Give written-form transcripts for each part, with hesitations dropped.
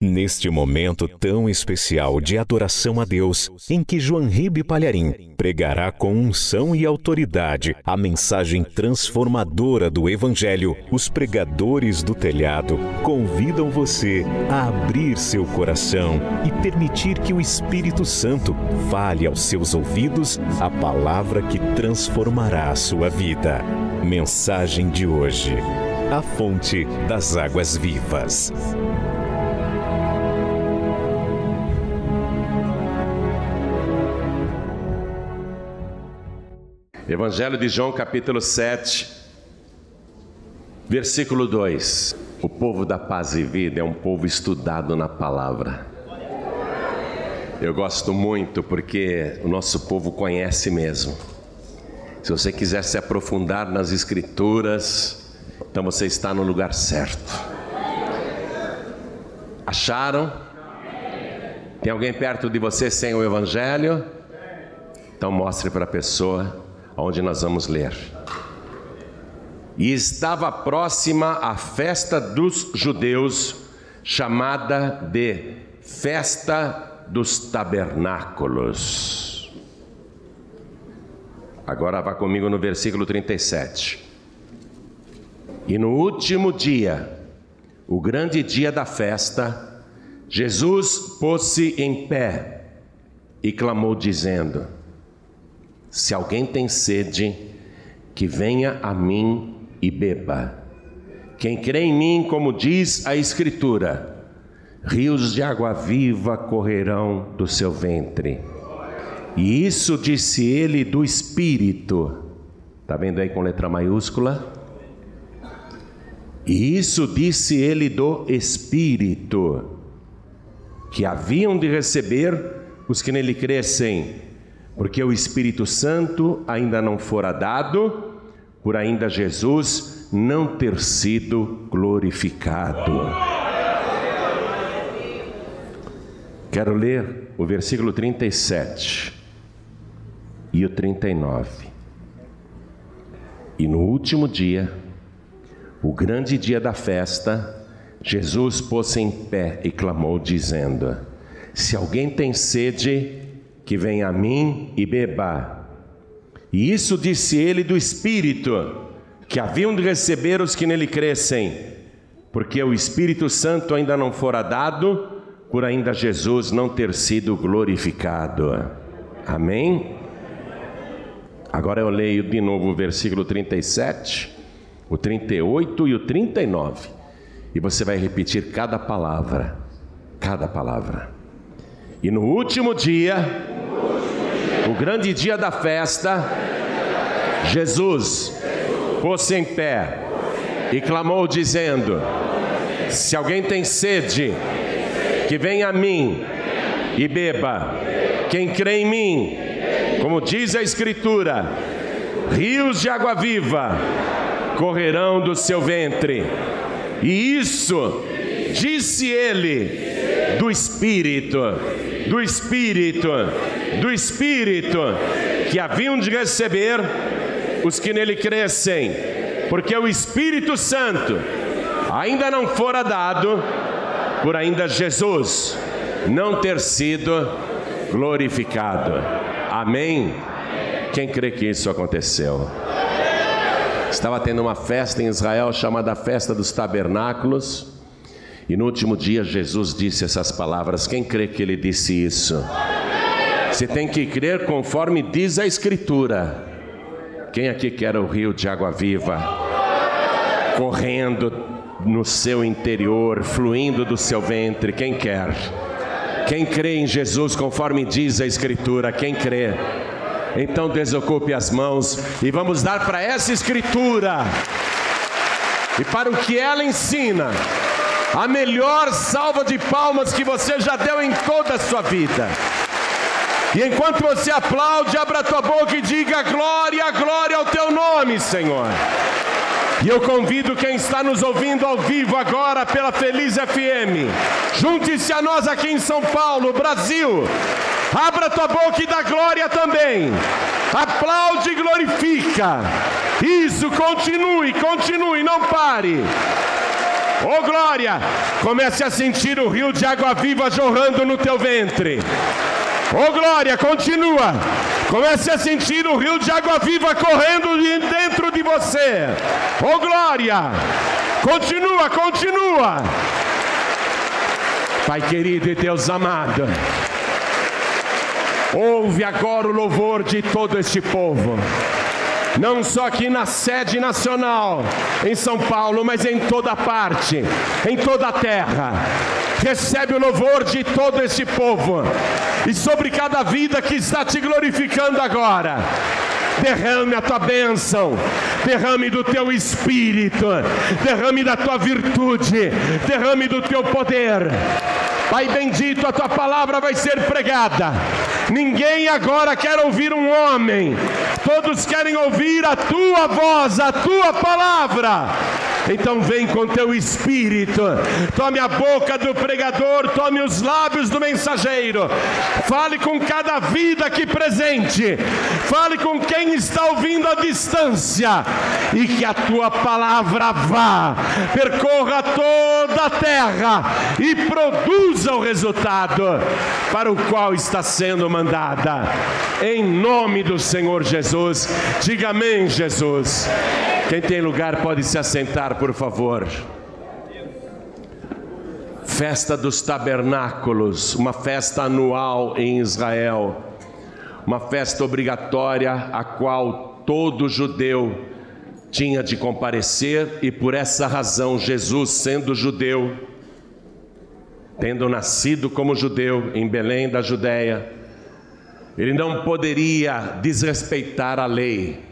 Neste momento tão especial de adoração a Deus, em que Joanribe Palharim pregará com unção e autoridade a mensagem transformadora do Evangelho, os pregadores do telhado convidam você a abrir seu coração e permitir que o Espírito Santo fale aos seus ouvidos a palavra que transformará a sua vida. Mensagem de hoje: a fonte das águas vivas. Evangelho de João, capítulo 7, versículo 2. O povo da paz e vida é um povo estudado na palavra. Eu gosto muito porque o nosso povo conhece mesmo. Se você quiser se aprofundar nas escrituras, então você está no lugar certo. Acharam? Tem alguém perto de você sem o Evangelho? Então mostre para a pessoa onde nós vamos ler. E estava próxima a festa dos judeus, chamada de Festa dos Tabernáculos. Agora vá comigo no versículo 37. E no último dia, o grande dia da festa, Jesus pôs-se em pé e clamou dizendo: se alguém tem sede, que venha a mim e beba. Quem crê em mim, como diz a Escritura, rios de água viva correrão do seu ventre. E isso disse ele do Espírito. Está vendo aí com letra maiúscula? E isso disse ele do Espírito, que haviam de receber os que nele crescem, porque o Espírito Santo ainda não fora dado, por ainda Jesus não ter sido glorificado. Quero ler o versículo 37 e o 39. E no último dia, o grande dia da festa, Jesus pôs-se em pé e clamou dizendo: se alguém tem sede, que venha a mim e beba. E isso disse ele do Espírito, que haviam de receber os que nele crescem, porque o Espírito Santo ainda não fora dado, por ainda Jesus não ter sido glorificado. Amém? Agora eu leio de novo o versículo 37, o 38 e o 39, e você vai repetir cada palavra, cada palavra. E no último dia, o grande dia da festa, Jesus pôs-se em pé e clamou dizendo: se alguém tem sede, que venha a mim e beba. Quem crê em mim, como diz a Escritura, rios de água viva correrão do seu ventre. E isso disse ele do Espírito, do Espírito, do Espírito, que haviam de receber os que nele crescem, porque o Espírito Santo ainda não fora dado, por ainda Jesus não ter sido glorificado. Amém? Quem crê que isso aconteceu? Estava tendo uma festa em Israel chamada Festa dos Tabernáculos, e no último dia Jesus disse essas palavras. Quem crê que ele disse isso? Você tem que crer conforme diz a Escritura. Quem aqui quer o rio de água viva correndo no seu interior, fluindo do seu ventre? Quem quer? Quem crê em Jesus conforme diz a Escritura? Quem crê? Então desocupe as mãos e vamos dar para essa Escritura e para o que ela ensina a melhor salva de palmas que você já deu em toda a sua vida. E enquanto você aplaude, abra a tua boca e diga: glória, glória ao teu nome, Senhor. E eu convido quem está nos ouvindo ao vivo agora pela Feliz FM, junte-se a nós aqui em São Paulo, Brasil. Abra a tua boca e dá glória também. Aplaude e glorifica. Isso, continue, continue, não pare. Oh glória! Comece a sentir o rio de água viva jorrando no teu ventre. Oh glória, continua. Comece a sentir o rio de água viva correndo dentro de você. Oh glória, continua, continua. Pai querido e Deus amado, ouve agora o louvor de todo este povo, não só aqui na sede nacional, em São Paulo, mas em toda parte, em toda a terra. Recebe o louvor de todo este povo, e sobre cada vida que está te glorificando agora, derrame a tua bênção, derrame do teu espírito, derrame da tua virtude, derrame do teu poder. Pai bendito, a tua palavra vai ser pregada. Ninguém agora quer ouvir um homem, todos querem ouvir a tua voz, a tua palavra. Então vem com teu espírito, tome a boca do pregador, tome os lábios do mensageiro, fale com cada vida aqui presente, fale com quem está ouvindo à distância, e que a tua palavra vá, percorra toda a terra e produza o resultado para o qual está sendo mandada. Em nome do Senhor Jesus, diga amém, Jesus. Quem tem lugar pode se assentar, por favor. Festa dos Tabernáculos, uma festa anual em Israel, uma festa obrigatória a qual todo judeu tinha de comparecer, e por essa razão Jesus, sendo judeu, tendo nascido como judeu em Belém da Judéia, ele não poderia desrespeitar a lei,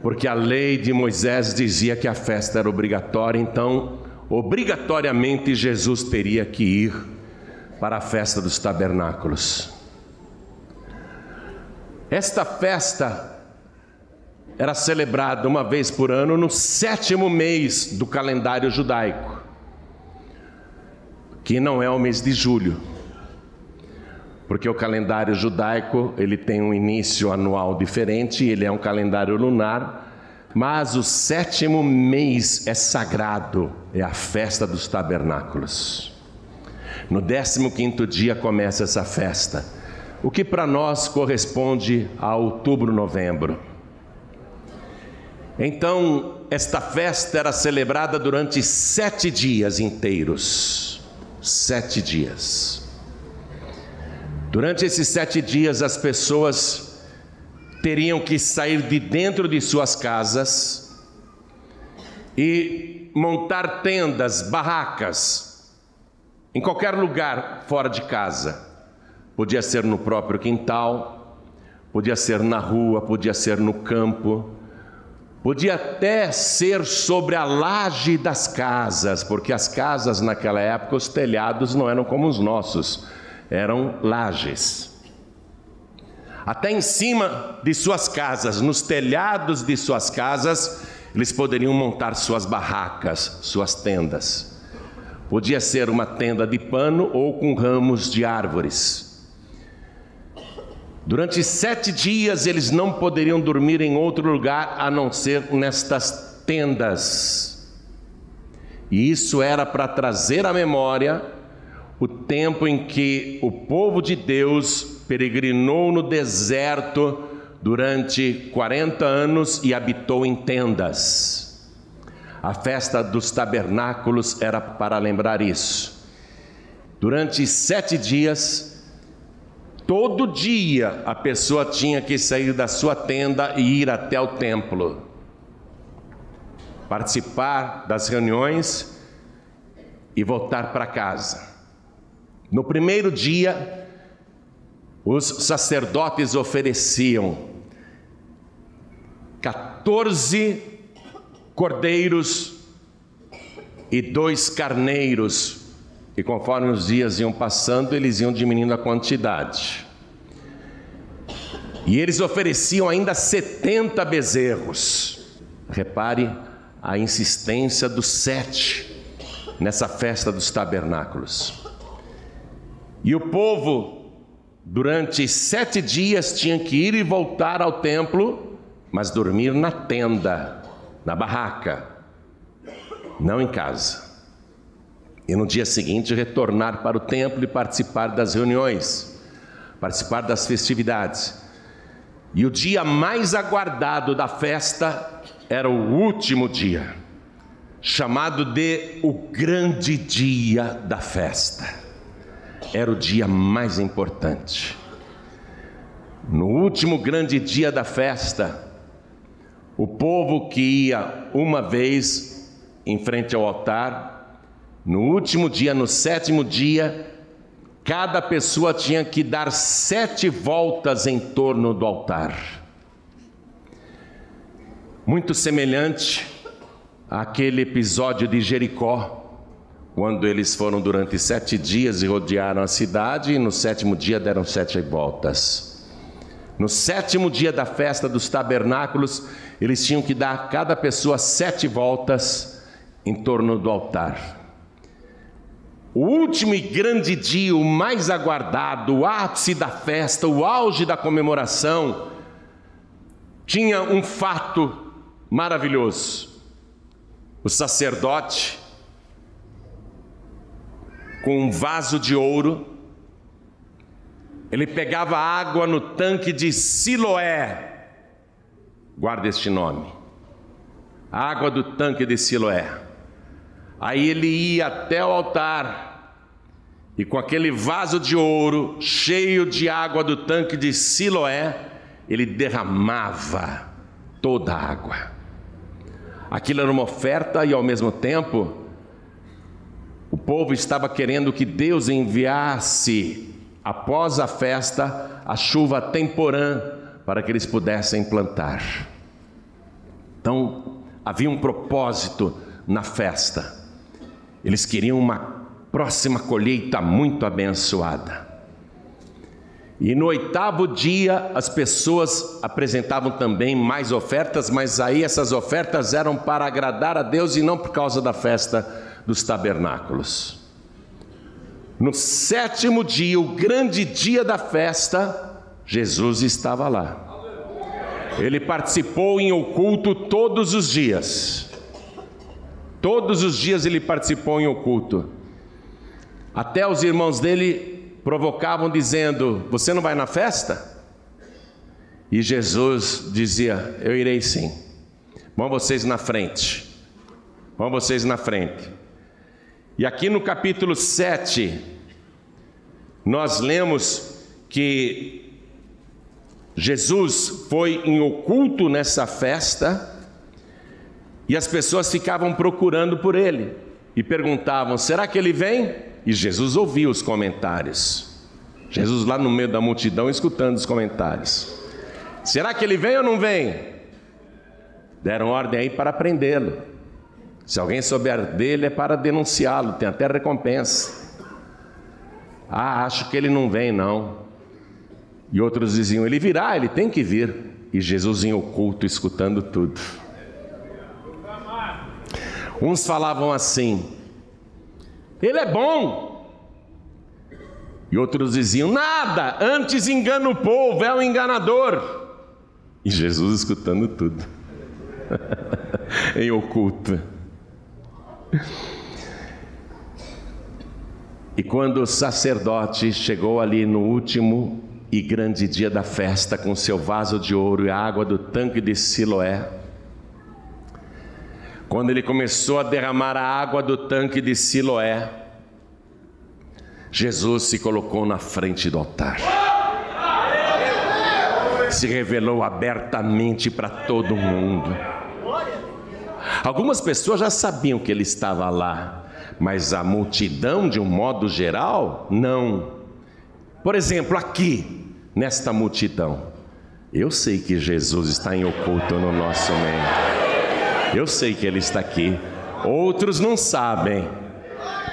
porque a lei de Moisés dizia que a festa era obrigatória. Então, obrigatoriamente, Jesus teria que ir para a festa dos tabernáculos. Esta festa era celebrada uma vez por ano no 7º mês do calendário judaico, que não é o mês de julho, porque o calendário judaico ele tem um início anual diferente, ele é um calendário lunar, mas o 7º mês é sagrado, é a festa dos tabernáculos. No 15º dia começa essa festa, o que para nós corresponde a outubro, novembro. Então, esta festa era celebrada durante 7 dias inteiros, 7 dias. Durante esses 7 dias, as pessoas teriam que sair de dentro de suas casas e montar tendas, barracas, em qualquer lugar fora de casa. Podia ser no próprio quintal, podia ser na rua, podia ser no campo, podia até ser sobre a laje das casas, porque as casas naquela época, os telhados não eram como os nossos, eram lajes. Até em cima de suas casas, nos telhados de suas casas, eles poderiam montar suas barracas, suas tendas. Podia ser uma tenda de pano ou com ramos de árvores. Durante 7 dias eles não poderiam dormir em outro lugar a não ser nestas tendas. E isso era para trazer à memória o tempo em que o povo de Deus peregrinou no deserto durante 40 anos e habitou em tendas. A festa dos tabernáculos era para lembrar isso. Durante 7 dias, todo dia a pessoa tinha que sair da sua tenda e ir até o templo, participar das reuniões e voltar para casa. No primeiro dia, os sacerdotes ofereciam 14 cordeiros e 2 carneiros, e conforme os dias iam passando, eles iam diminuindo a quantidade. E eles ofereciam ainda 70 bezerros. Repare a insistência do 7 nessa festa dos tabernáculos. E o povo, durante 7 dias, tinha que ir e voltar ao templo, mas dormir na tenda, na barraca, não em casa. e no dia seguinte retornar para o templo e participar das reuniões, participar das festividades. E o dia mais aguardado da festa era o último dia, chamado de o grande dia da festa. Era o dia mais importante. No último grande dia da festa, o povo que ia uma vez em frente ao altar, no último dia, no 7º dia, cada pessoa tinha que dar 7 voltas em torno do altar. Muito semelhante àquele episódio de Jericó, quando eles foram durante 7 dias e rodearam a cidade, e no 7º dia deram 7 voltas. No 7º dia da festa dos tabernáculos, eles tinham que dar cada pessoa 7 voltas em torno do altar. O último e grande dia, o mais aguardado, o ápice da festa, o auge da comemoração, tinha um fato maravilhoso. O sacerdote, com um vaso de ouro, ele pegava água no tanque de Siloé. Guarda este nome. A água do tanque de Siloé. Aí ele ia até o altar e com aquele vaso de ouro cheio de água do tanque de Siloé, ele derramava toda a água. Aquilo era uma oferta e ao mesmo tempo o povo estava querendo que Deus enviasse após a festa a chuva temporã para que eles pudessem plantar. Então havia um propósito na festa. Eles queriam uma próxima colheita muito abençoada. E no 8º dia as pessoas apresentavam também mais ofertas, mas aí essas ofertas eram para agradar a Deus e não por causa da festa dos tabernáculos. No 7º dia, o grande dia da festa, Jesus estava lá. Ele participou em oculto todos os dias. Todos os dias ele participou em oculto. Até os irmãos dele provocavam dizendo: você não vai na festa? E Jesus dizia: eu irei sim. Vão vocês na frente. Vão vocês na frente. E aqui no capítulo 7, nós lemos que Jesus foi em oculto nessa festa. E as pessoas ficavam procurando por ele e perguntavam: será que ele vem? E Jesus ouvia os comentários. Jesus lá no meio da multidão escutando os comentários. Será que ele vem ou não vem? Deram ordem aí para prendê-lo. Se alguém souber dele é para denunciá-lo, tem até recompensa. Acho que ele não vem não. E outros diziam: ele virá, ele tem que vir. E Jesus em oculto escutando tudo. Uns falavam assim: ele é bom. E outros diziam: nada, antes engana o povo, é um enganador. E Jesus escutando tudo em oculto. E quando o sacerdote chegou ali no último e grande dia da festa, com seu vaso de ouro e a água do tanque de Siloé, quando ele começou a derramar a água do tanque de Siloé, Jesus se colocou na frente do altar. Se revelou abertamente para todo mundo. Algumas pessoas já sabiam que ele estava lá, mas a multidão, de um modo geral, não. Por exemplo, aqui, nesta multidão, eu sei que Jesus está em oculto no nosso meio. Eu sei que ele está aqui. Outros não sabem,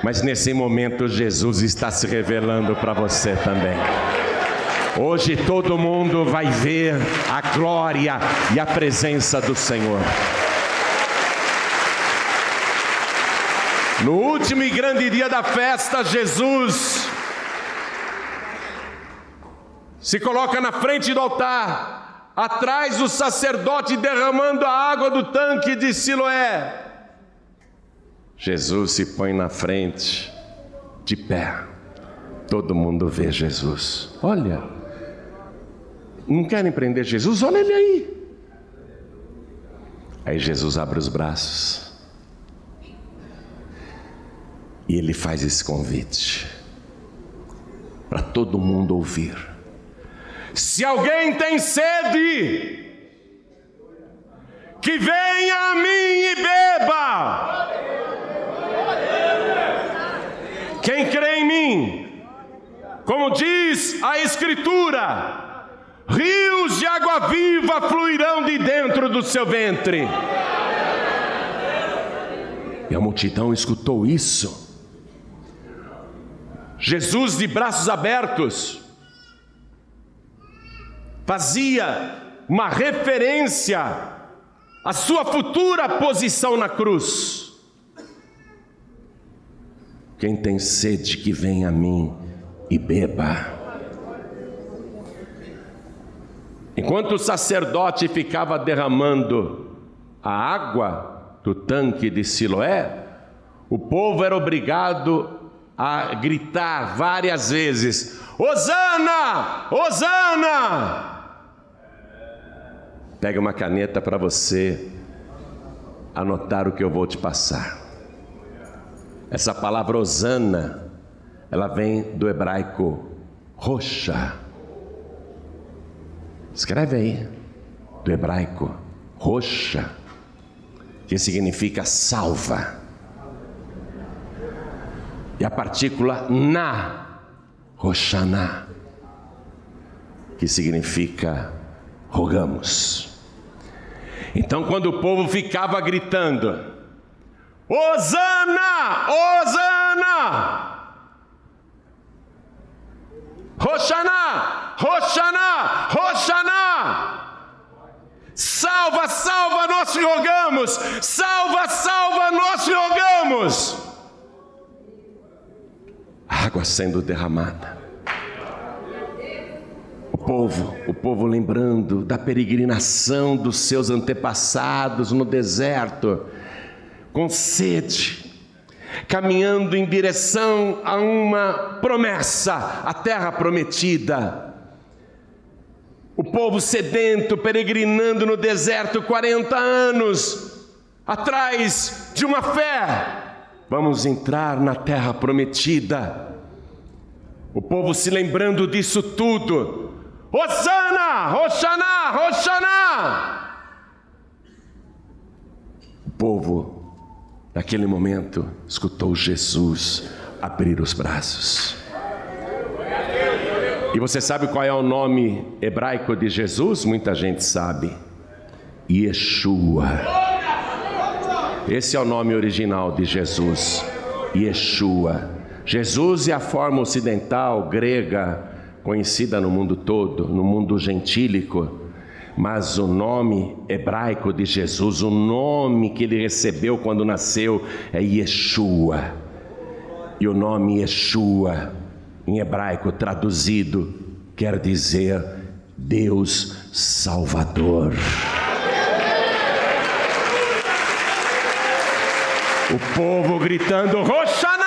mas nesse momento Jesus está se revelando para você também. Hoje todo mundo vai ver a glória e a presença do Senhor. No último e grande dia da festa, Jesus se coloca na frente do altar, atrás do sacerdote derramando a água do tanque de Siloé. Jesus se põe na frente, de pé. Todo mundo vê Jesus. Olha, não querem prender Jesus? Olha ele aí. Aí Jesus abre os braços e ele faz esse convite para todo mundo ouvir. Se alguém tem sede, que venha a mim e beba. Quem crê em mim, como diz a Escritura, rios de água viva fluirão de dentro do seu ventre. E a multidão escutou isso. Jesus, de braços abertos, fazia uma referência à sua futura posição na cruz. Quem tem sede, que venha a mim e beba. Enquanto o sacerdote ficava derramando a água do tanque de Siloé, o povo era obrigado a gritar várias vezes: Hosana! Hosana! Pega uma caneta para você anotar o que eu vou te passar. Essa palavra Hosana, ela vem do hebraico roxa. Escreve aí, do hebraico roxa, que significa salva. E a partícula na, Hoshana, que significa rogamos. Então, quando o povo ficava gritando: Hosana! Hosana! Hoshana! Hoshana! Hoshana! Salva, salva, nós te rogamos! Salva, salva, nós te rogamos! Água sendo derramada. O povo lembrando da peregrinação dos seus antepassados no deserto, com sede, caminhando em direção a uma promessa, a terra prometida. O povo sedento, peregrinando no deserto 40 anos, atrás de uma fé. Vamos entrar na terra prometida. O povo se lembrando disso tudo. Hosana! Hoshana! Hoshana! O povo, naquele momento, escutou Jesus abrir os braços. E você sabe qual é o nome hebraico de Jesus? Muita gente sabe. Yeshua. Esse é o nome original de Jesus. Yeshua. Jesus é a forma ocidental, grega, conhecida no mundo todo, no mundo gentílico. Mas o nome hebraico de Jesus, o nome que ele recebeu quando nasceu, é Yeshua. E o nome Yeshua, em hebraico traduzido, quer dizer Deus Salvador. O povo gritando: Hoshana,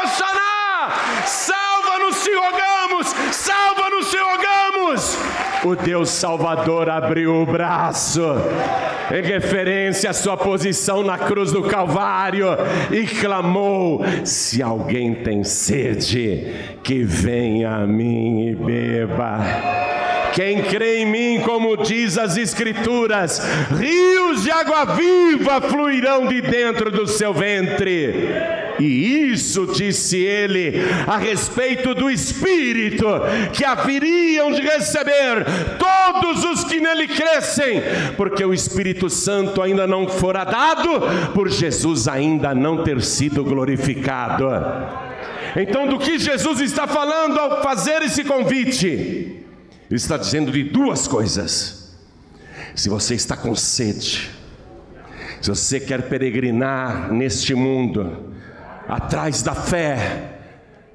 Hoshana! Salva-nos, te rogamos! Salva-nos, te rogamos! O Deus Salvador abriu o braço, em referência à sua posição na cruz do Calvário, e clamou: se alguém tem sede, que venha a mim e beba. Quem crê em mim, como diz as Escrituras, rios de água viva fluirão de dentro do seu ventre. E isso disse ele a respeito do Espírito que haveriam de receber todos os que nele crescem, porque o Espírito Santo ainda não fora dado, por Jesus ainda não ter sido glorificado. Então, do que Jesus está falando ao fazer esse convite? Ele está dizendo de duas coisas. Se você está com sede, se você quer peregrinar neste mundo, atrás da fé,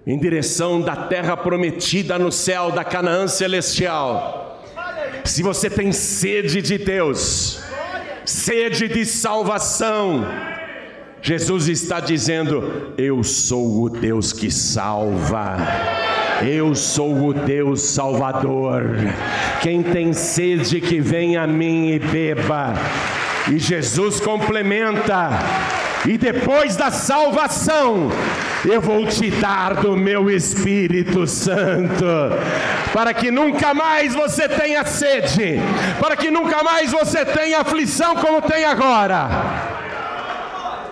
em direção da terra prometida no céu, da Canaã celestial, se você tem sede de Deus, sede de salvação, Jesus está dizendo: eu sou o Deus que salva. Eu sou o Deus Salvador. Quem tem sede, que venha a mim e beba. E Jesus complementa: e depois da salvação, eu vou te dar do meu Espírito Santo, para que nunca mais você tenha sede, para que nunca mais você tenha aflição como tem agora.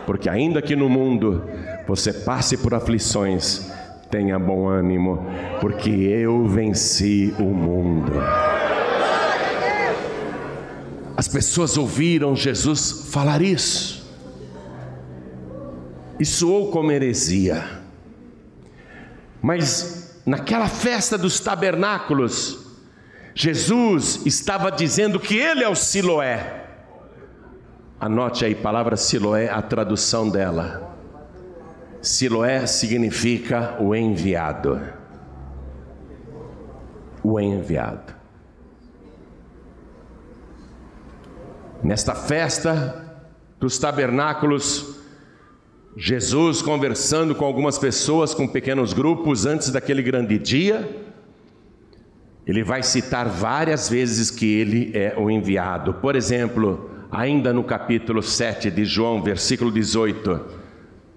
Porque ainda que no mundo você passe por aflições, tenha bom ânimo, porque eu venci o mundo. As pessoas ouviram Jesus falar isso, e soou como heresia. Mas naquela festa dos tabernáculos, Jesus estava dizendo que Ele é o Siloé. Anote aí, palavra Siloé, a tradução dela. Siloé significa o enviado. O enviado. Nesta festa dos tabernáculos, Jesus conversando com algumas pessoas, com pequenos grupos, antes daquele grande dia, Ele vai citar várias vezes que Ele é o enviado. Por exemplo, ainda no capítulo 7 de João, versículo 18,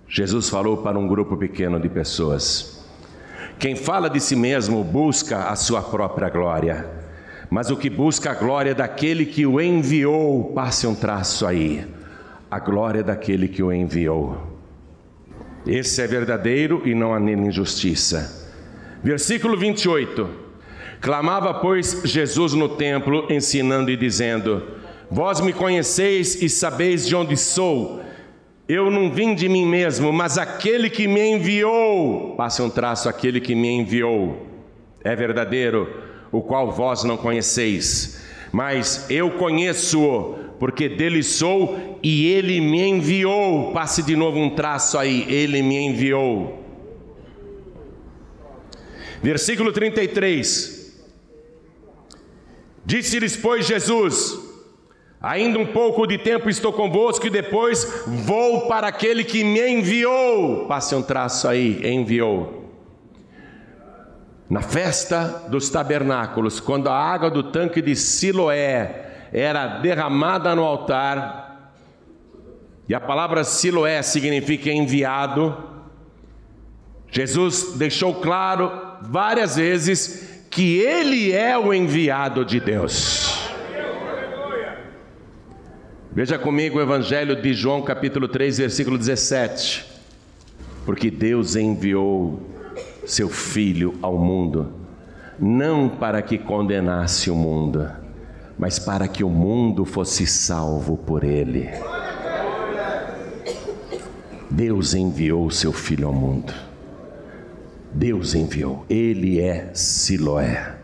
Jesus falou para um grupo pequeno de pessoas: quem fala de si mesmo busca a sua própria glória, mas o que busca a glória daquele que o enviou, passe um traço aí, a glória daquele que o enviou. Esse é verdadeiro e não há nele injustiça. Versículo 28, clamava, pois, Jesus no templo, ensinando e dizendo: vós me conheceis e sabeis de onde sou. Eu não vim de mim mesmo, mas aquele que me enviou, passe um traço, aquele que me enviou, é verdadeiro, o qual vós não conheceis, mas eu conheço-o, porque dele sou e ele me enviou. Passe de novo um traço aí, ele me enviou. Versículo 33, disse-lhes, pois, Jesus: ainda um pouco de tempo estou convosco e depois vou para aquele que me enviou. Passe um traço aí, enviou. Na festa dos tabernáculos, quando a água do tanque de Siloé era derramada no altar, e a palavra Siloé significa enviado, Jesus deixou claro várias vezes que Ele é o enviado de Deus. Veja comigo o Evangelho de João, capítulo 3, versículo 17. Porque Deus enviou seu Filho ao mundo, não para que condenasse o mundo, mas para que o mundo fosse salvo por Ele. Deus enviou seu Filho ao mundo. Deus enviou. Ele é Siloé.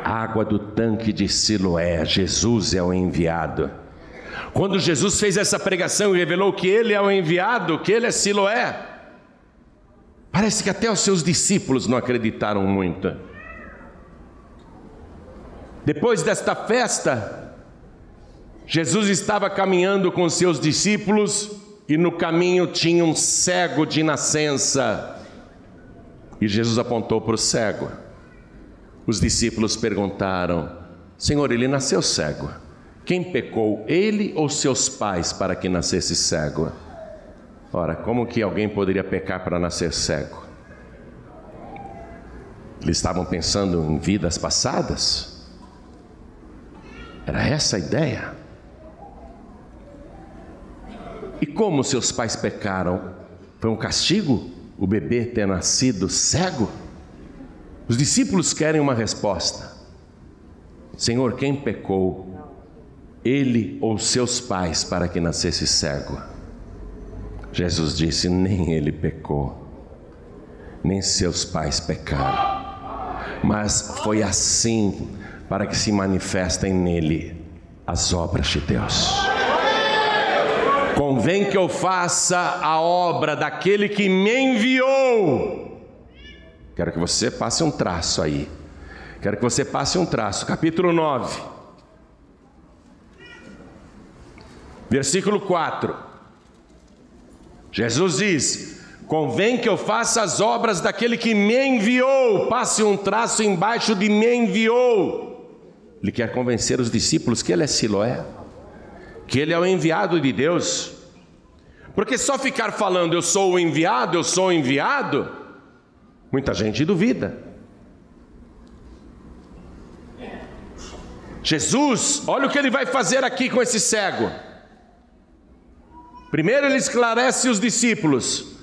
Água do tanque de Siloé. Jesus é o enviado. Quando Jesus fez essa pregação e revelou que Ele é o enviado, que Ele é Siloé, parece que até os seus discípulos não acreditaram muito. Depois desta festa, Jesus estava caminhando com seus discípulos e no caminho tinha um cego de nascença. E Jesus apontou para o cego. Os discípulos perguntaram: Senhor, ele nasceu cego. Quem pecou, ele ou seus pais, para que nascesse cego? Ora, como que alguém poderia pecar para nascer cego? Eles estavam pensando em vidas passadas? Era essa a ideia? E como seus pais pecaram? Foi um castigo o bebê ter nascido cego? Os discípulos querem uma resposta. Senhor, quem pecou, ele ou seus pais, para que nascesse cego? Jesus disse: nem ele pecou, nem seus pais pecaram, mas foi assim para que se manifestem nele as obras de Deus. Convém que eu faça a obra daquele que me enviou. Quero que você passe um traço aí. Quero que você passe um traço. Capítulo 9, versículo 4. Jesus diz: convém que eu faça as obras daquele que me enviou. Passe um traço embaixo de me enviou. Ele quer convencer os discípulos que ele é Siloé, que ele é o enviado de Deus. Porque só ficar falando eu sou o enviado, muita gente duvida. Jesus, olha o que ele vai fazer aqui com esse cego. Primeiro ele esclarece os discípulos: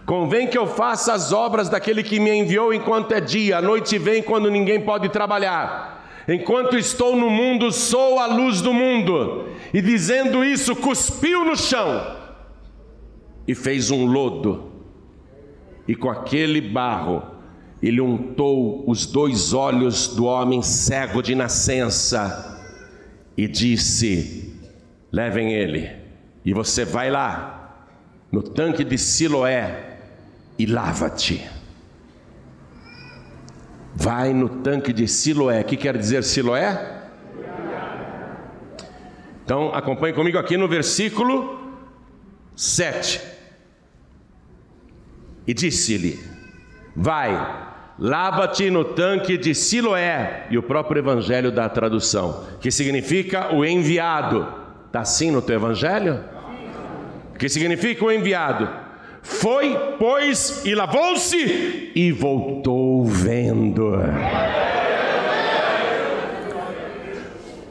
convém que eu faça as obras daquele que me enviou enquanto é dia, a noite vem quando ninguém pode trabalhar. Enquanto estou no mundo, sou a luz do mundo. E dizendo isso, cuspiu no chão e fez um lodo, e com aquele barro ele untou os 2 olhos do homem cego de nascença e disse: levem ele, e você vai lá no tanque de Siloé e lava-te. Vai no tanque de Siloé. O que quer dizer Siloé? Então acompanhe comigo aqui no versículo 7. E disse-lhe: vai, lava-te no tanque de Siloé. E o próprio evangelho dá a tradução, que significa o enviado. Está assim no teu evangelho? Que significa o enviado. Foi, pois, e lavou-se e voltou vendo.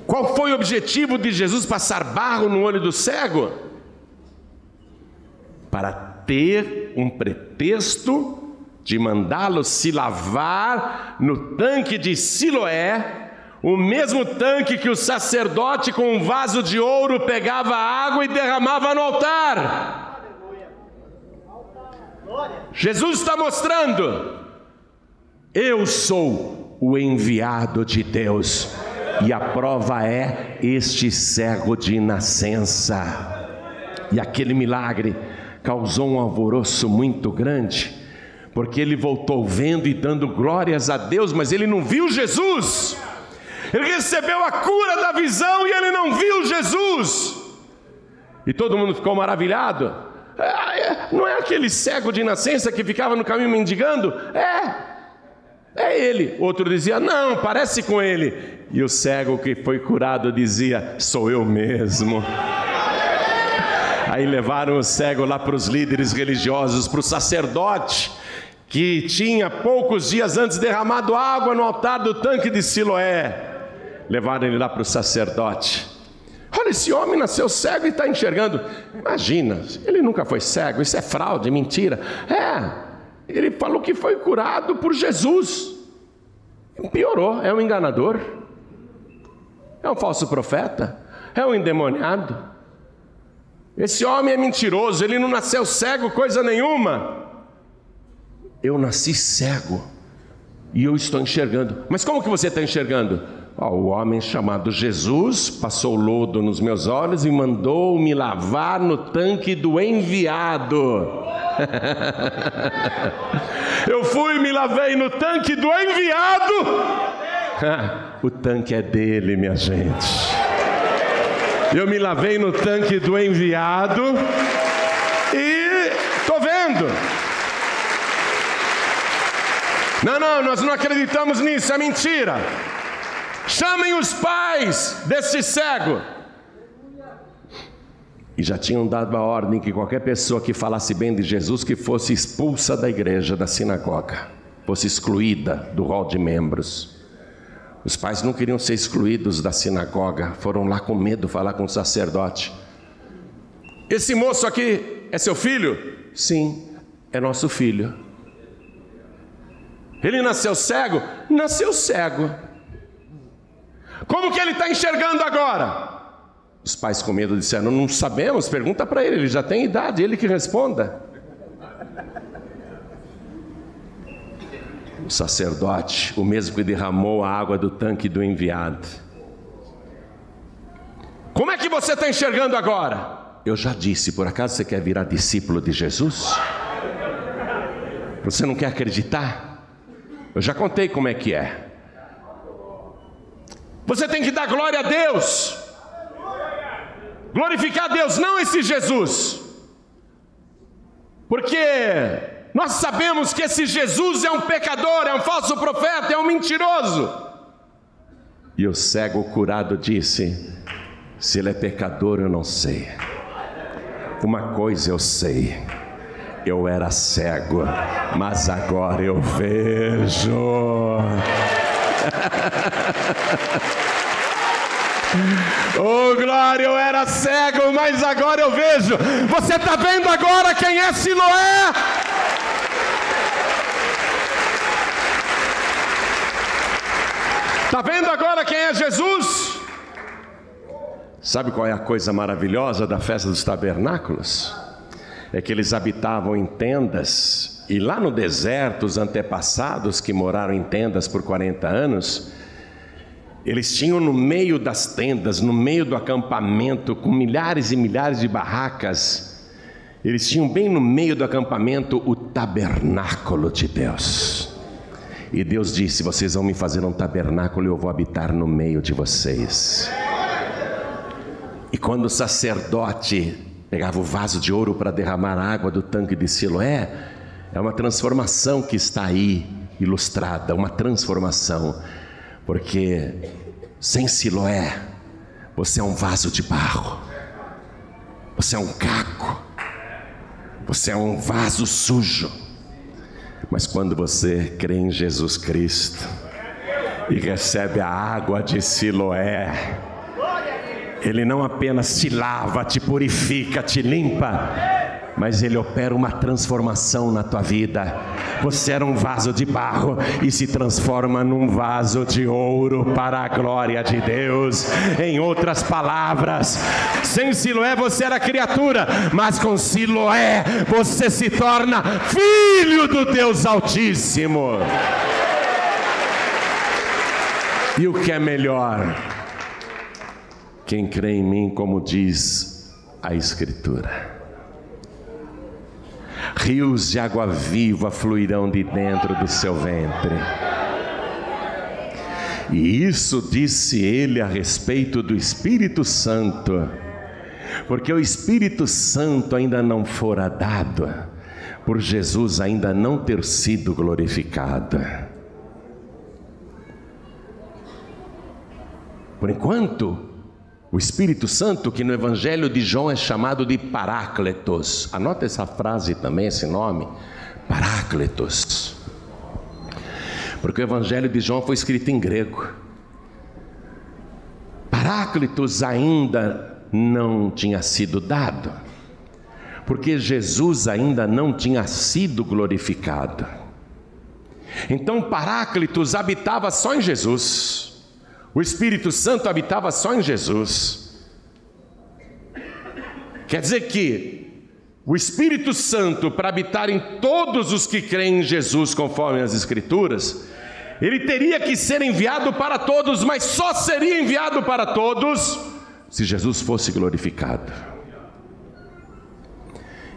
Qual foi o objetivo de Jesus passar barro no olho do cego? Para ter um pretexto de mandá-lo se lavar no tanque de Siloé, o mesmo tanque que o sacerdote com um vaso de ouro pegava água e derramava no altar. Jesus está mostrando: eu sou o enviado de Deus, e a prova é este cego de nascença. E aquele milagre causou um alvoroço muito grande, porque ele voltou vendo e dando glórias a Deus, mas ele não viu Jesus. Ele recebeu a cura da visão e ele não viu Jesus. E todo mundo ficou maravilhado. Não é aquele cego de nascença que ficava no caminho mendigando? É ele. Outro dizia: não, parece com ele. E o cego que foi curado dizia: sou eu mesmo. Aí levaram o cego lá para os líderes religiosos, para o sacerdote, que tinha poucos dias antes derramado água no altar do tanque de Siloé. Levaram ele lá para o sacerdote. Olha, esse homem nasceu cego e está enxergando. Imagina, ele nunca foi cego, isso é fraude, mentira. Ele falou que foi curado por Jesus. Piorou, é um enganador, é um falso profeta, é um endemoniado. Esse homem é mentiroso, ele não nasceu cego coisa nenhuma. Eu nasci cego e eu estou enxergando. Mas como que você está enxergando? O homem chamado Jesus passou lodo nos meus olhos e mandou me lavar no tanque do enviado. Eu fui e me lavei no tanque do enviado. O tanque é dele, minha gente. Eu me lavei no tanque do enviado e estou vendo. Não, nós não acreditamos nisso, é mentira. Chamem os pais desse cego. E já tinham dado a ordem que qualquer pessoa que falasse bem de Jesus que fosse expulsa da igreja, da sinagoga, fosse excluída do rol de membros. Os pais não queriam ser excluídos da sinagoga, foram lá com medo falar com o sacerdote. Esse moço aqui é seu filho? Sim, é nosso filho. Ele nasceu cego? Nasceu cego. Como que ele está enxergando agora? Os pais com medo disseram: não sabemos, pergunta para ele já tem idade, ele que responda. O sacerdote, o mesmo que derramou a água do tanque do enviado. Como é que você está enxergando agora? Eu já disse, por acaso você quer virar discípulo de Jesus? Você não quer acreditar? Eu já contei como é que é. Você tem que dar glória a Deus, glorificar a Deus, não esse Jesus. Porque nós sabemos que esse Jesus é um pecador, é um falso profeta, é um mentiroso. E o cego curado disse: se ele é pecador, eu não sei. Uma coisa eu sei: eu era cego, mas agora eu vejo. Oh glória, eu era cego, mas agora eu vejo. Você está vendo agora quem é Siloé? Está vendo agora quem é Jesus? Sabe qual é a coisa maravilhosa da festa dos tabernáculos? É que eles habitavam em tendas, e lá no deserto, os antepassados que moraram em tendas por 40 anos, eles tinham no meio das tendas, no meio do acampamento, com milhares e milhares de barracas, eles tinham bem no meio do acampamento o tabernáculo de Deus. E Deus disse: vocês vão me fazer um tabernáculo e eu vou habitar no meio de vocês. E quando o sacerdote pegava o vaso de ouro para derramar a água do tanque de Siloé, é uma transformação que está aí ilustrada, uma transformação. Porque sem Siloé, você é um vaso de barro, você é um caco, você é um vaso sujo. Mas quando você crê em Jesus Cristo e recebe a água de Siloé, Ele não apenas te lava, te purifica, te limpa, mas Ele opera uma transformação na tua vida. Você era um vaso de barro e se transforma num vaso de ouro para a glória de Deus. Em outras palavras, sem Siloé você era criatura, mas com Siloé você se torna filho do Deus Altíssimo. E o que é melhor? Quem crê em mim, como diz a Escritura, rios de água viva fluirão de dentro do seu ventre. E isso disse ele a respeito do Espírito Santo, porque o Espírito Santo ainda não fora dado, por Jesus ainda não ter sido glorificado. Por enquanto, o Espírito Santo, que no Evangelho de João é chamado de Parácletos. Anota essa frase também, esse nome, Parácletos. Porque o Evangelho de João foi escrito em grego. Parácletos ainda não tinha sido dado, porque Jesus ainda não tinha sido glorificado. Então Parácletos habitava só em Jesus. O Espírito Santo habitava só em Jesus. Quer dizer que o Espírito Santo, para habitar em todos os que creem em Jesus, conforme as Escrituras, ele teria que ser enviado para todos, mas só seria enviado para todos se Jesus fosse glorificado.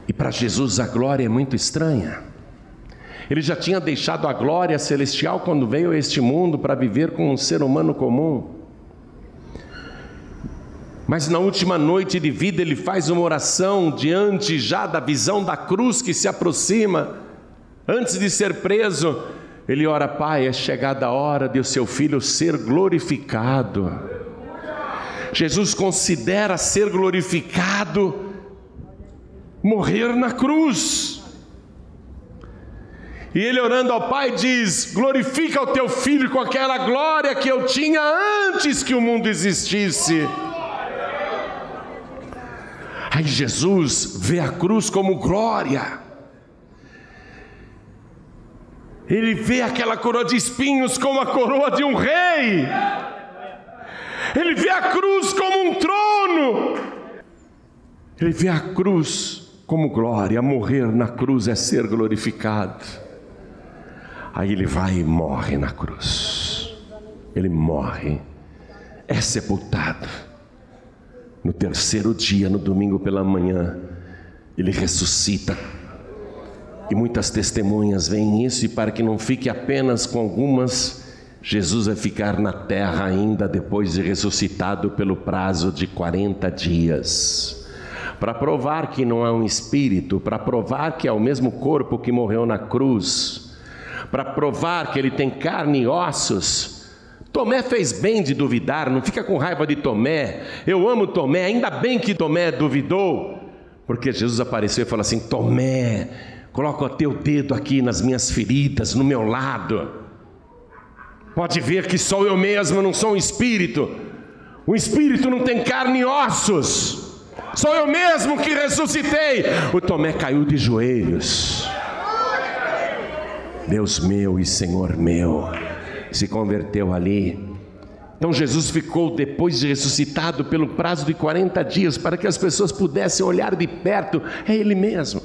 E para Jesus a glória é muito estranha. Ele já tinha deixado a glória celestial quando veio a este mundo para viver com um ser humano comum. Mas na última noite de vida ele faz uma oração diante já da visão da cruz que se aproxima. Antes de ser preso, ele ora: Pai, é chegada a hora de o seu filho ser glorificado. Jesus considera ser glorificado morrer na cruz. E ele, orando ao Pai, diz: glorifica o teu filho com aquela glória que eu tinha antes que o mundo existisse. Aí Jesus vê a cruz como glória. Ele vê aquela coroa de espinhos como a coroa de um rei. Ele vê a cruz como um trono. Ele vê a cruz como glória. Morrer na cruz é ser glorificado. Aí ele vai e morre na cruz. Ele morre, é sepultado. No terceiro dia, no domingo pela manhã, ele ressuscita. E muitas testemunhas veem isso, e para que não fique apenas com algumas, Jesus vai ficar na terra ainda depois de ressuscitado pelo prazo de 40 dias. para provar que não é um espírito, para provar que é o mesmo corpo que morreu na cruz, para provar que ele tem carne e ossos. Tomé fez bem de duvidar, não fica com raiva de Tomé. Eu amo Tomé, ainda bem que Tomé duvidou, porque Jesus apareceu e falou assim: Tomé, coloca o teu dedo aqui nas minhas feridas, no meu lado. Pode ver que sou eu mesmo, não sou um espírito. O espírito não tem carne e ossos. Sou eu mesmo que ressuscitei. O Tomé caiu de joelhos. Deus meu e Senhor meu. Se converteu ali. Então Jesus ficou, depois de ressuscitado, pelo prazo de 40 dias, para que as pessoas pudessem olhar de perto. É Ele mesmo.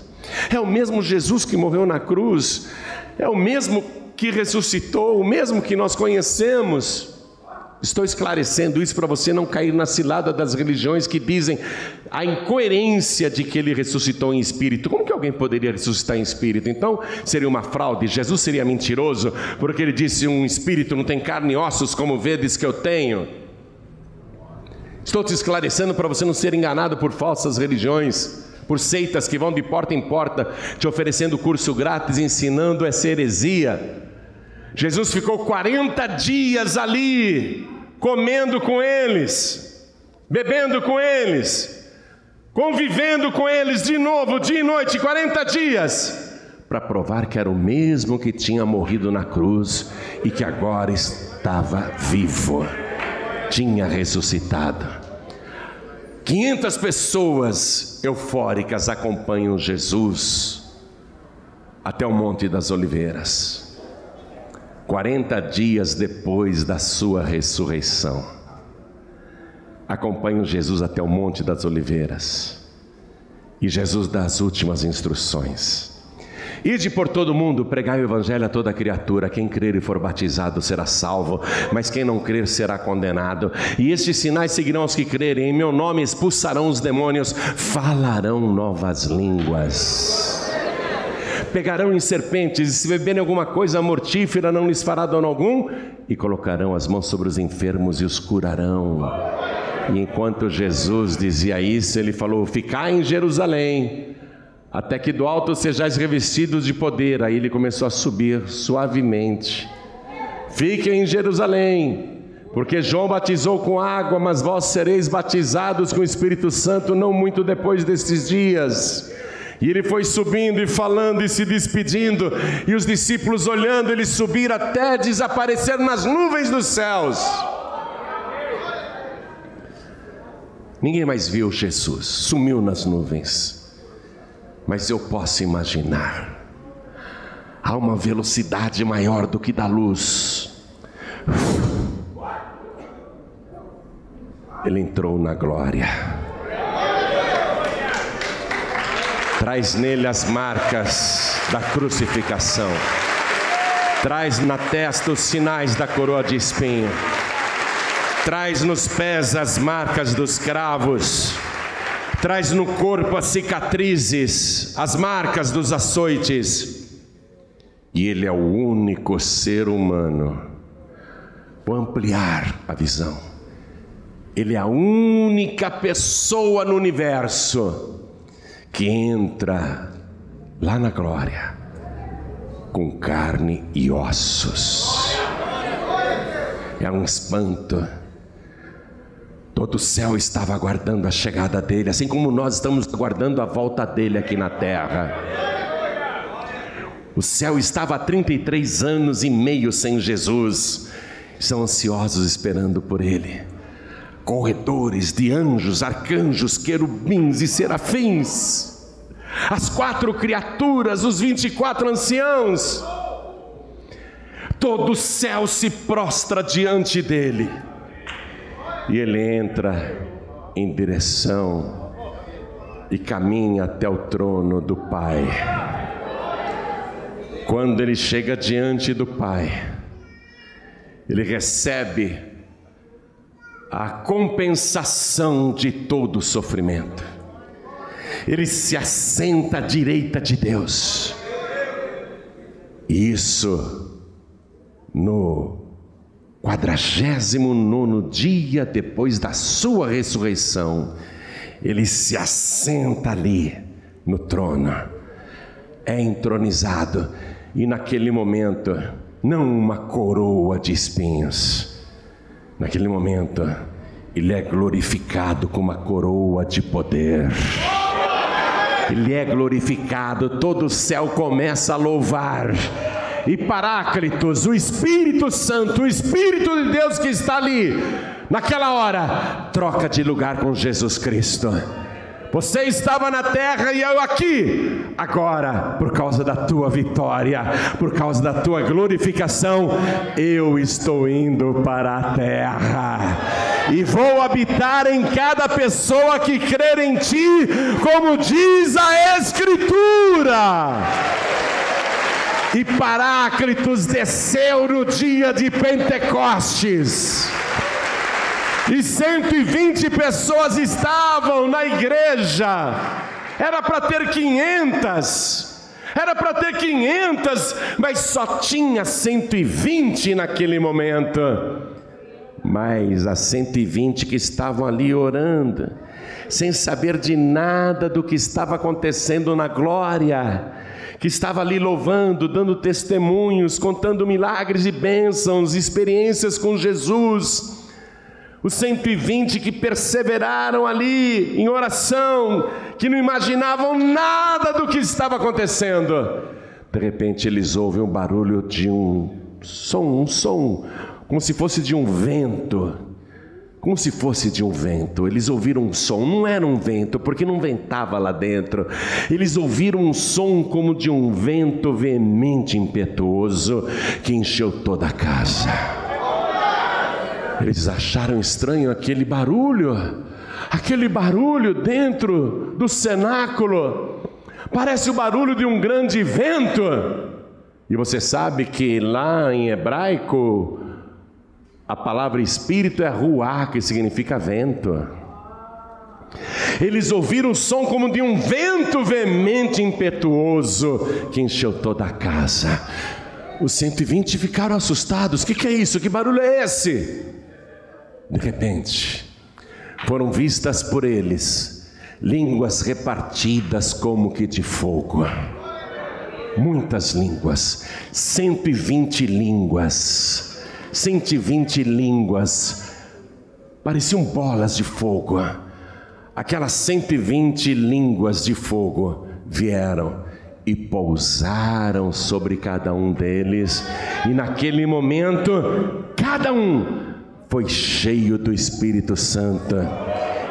É o mesmo Jesus que morreu na cruz. É o mesmo que ressuscitou, o mesmo que nós conhecemos. Estou esclarecendo isso para você não cair na cilada das religiões que dizem a incoerência de que ele ressuscitou em espírito. Como que alguém poderia ressuscitar em espírito? Então seria uma fraude. Jesus seria mentiroso porque ele disse: um espírito não tem carne e ossos como vedes que eu tenho. Estou te esclarecendo para você não ser enganado por falsas religiões, por seitas que vão de porta em porta te oferecendo curso grátis, ensinando essa heresia. Jesus ficou 40 dias ali, comendo com eles, bebendo com eles, convivendo com eles de novo, dia e noite, 40 dias, para provar que era o mesmo que tinha morrido na cruz e que agora estava vivo, tinha ressuscitado. 500 pessoas eufóricas acompanham Jesus até o Monte das Oliveiras. 40 dias depois da sua ressurreição, acompanham Jesus até o Monte das Oliveiras, e Jesus dá as últimas instruções: ide por todo o mundo, pregai o evangelho a toda criatura. Quem crer e for batizado será salvo, mas quem não crer será condenado. E estes sinais seguirão os que crerem: em meu nome expulsarão os demônios, falarão novas línguas, pegarão em serpentes, e se beberem alguma coisa mortífera não lhes fará dano algum, e colocarão as mãos sobre os enfermos e os curarão. E enquanto Jesus dizia isso, ele falou: ficai em Jerusalém, até que do alto sejais revestidos de poder. Aí ele começou a subir suavemente: fiquem em Jerusalém, porque João batizou com água, mas vós sereis batizados com o Espírito Santo não muito depois destes dias. E ele foi subindo e falando e se despedindo, e os discípulos olhando ele subir até desaparecer nas nuvens dos céus. Ninguém mais viu Jesus, sumiu nas nuvens. Mas eu posso imaginar, há uma velocidade maior do que da luz. Ele entrou na glória. Traz nele as marcas da crucificação. Traz na testa os sinais da coroa de espinho. Traz nos pés as marcas dos cravos. Traz no corpo as cicatrizes, as marcas dos açoites. E ele é o único ser humano. Vou ampliar a visão. Ele é a única pessoa no universo que entra lá na glória com carne e ossos. É um espanto. Todo o céu estava aguardando a chegada dele, assim como nós estamos aguardando a volta dele aqui na terra. O céu estava há 33 anos e meio sem Jesus. Estão ansiosos esperando por ele. Corredores de anjos, arcanjos, querubins e serafins, as 4 criaturas, os 24 anciãos, todo o céu se prostra diante dele, e ele entra em direção e caminha até o trono do Pai. Quando ele chega diante do Pai, ele recebe a compensação de todo o sofrimento. Ele se assenta à direita de Deus. Isso no 49º dia depois da sua ressurreição. ele se assenta ali no trono, é entronizado, e naquele momento, não uma coroa de espinhos, naquele momento, ele é glorificado com uma coroa de poder. Ele é glorificado, todo o céu começa a louvar. E Paráclitos, o Espírito Santo, o Espírito de Deus que está ali, naquela hora, troca de lugar com Jesus Cristo. Você estava na terra e eu aqui. Agora, por causa da tua vitória, por causa da tua glorificação, eu estou indo para a terra. E vou habitar em cada pessoa que crer em ti, como diz a Escritura. E Paráclitos desceu no dia de Pentecostes. E 120 pessoas estavam na igreja. Era para ter 500. Era para ter 500, mas só tinha 120 naquele momento. Mas as 120 que estavam ali orando, sem saber de nada do que estava acontecendo na glória, que estava ali louvando, dando testemunhos, contando milagres e bênçãos, experiências com Jesus. Os 120 que perseveraram ali em oração, que não imaginavam nada do que estava acontecendo. De repente eles ouvem um barulho de um som, como se fosse de um vento. Como se fosse de um vento. Eles ouviram um som, não era um vento, porque não ventava lá dentro. Eles ouviram um som como de um vento veemente, impetuoso, que encheu toda a casa. Eles acharam estranho aquele barulho dentro do cenáculo. Parece o barulho de um grande vento. E você sabe que lá em hebraico, a palavra espírito é ruá, que significa vento. Eles ouviram o som como de um vento veemente, impetuoso, que encheu toda a casa. Os 120 ficaram assustados. O que é isso? Que barulho é esse? De repente, foram vistas por eles línguas repartidas como que de fogo. Muitas línguas, 120 línguas, 120 línguas, pareciam bolas de fogo. Aquelas 120 línguas de fogo vieram e pousaram sobre cada um deles, e naquele momento, cada um foi cheio do Espírito Santo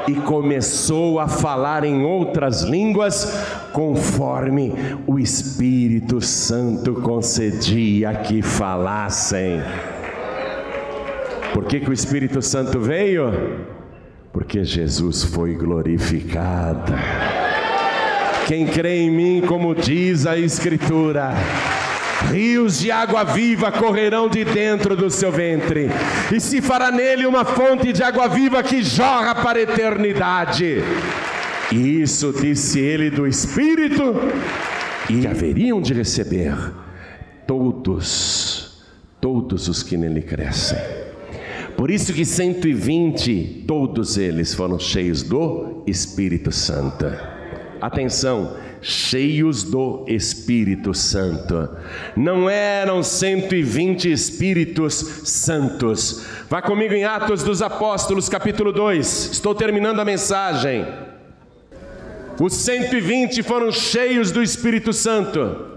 e começou a falar em outras línguas, conforme o Espírito Santo concedia que falassem. Por que o Espírito Santo veio? Porque Jesus foi glorificado. Quem crê em mim, como diz a Escritura, rios de água viva correrão de dentro do seu ventre, e se fará nele uma fonte de água viva que jorra para a eternidade. E isso disse ele do Espírito, e haveriam de receber todos os que nele crescem. Por isso que 120, todos eles foram cheios do Espírito Santo. Atenção, cheios do Espírito Santo. Não eram 120 Espíritos Santos. Vá comigo em Atos dos Apóstolos, capítulo 2. Estou terminando a mensagem. Os 120 foram cheios do Espírito Santo.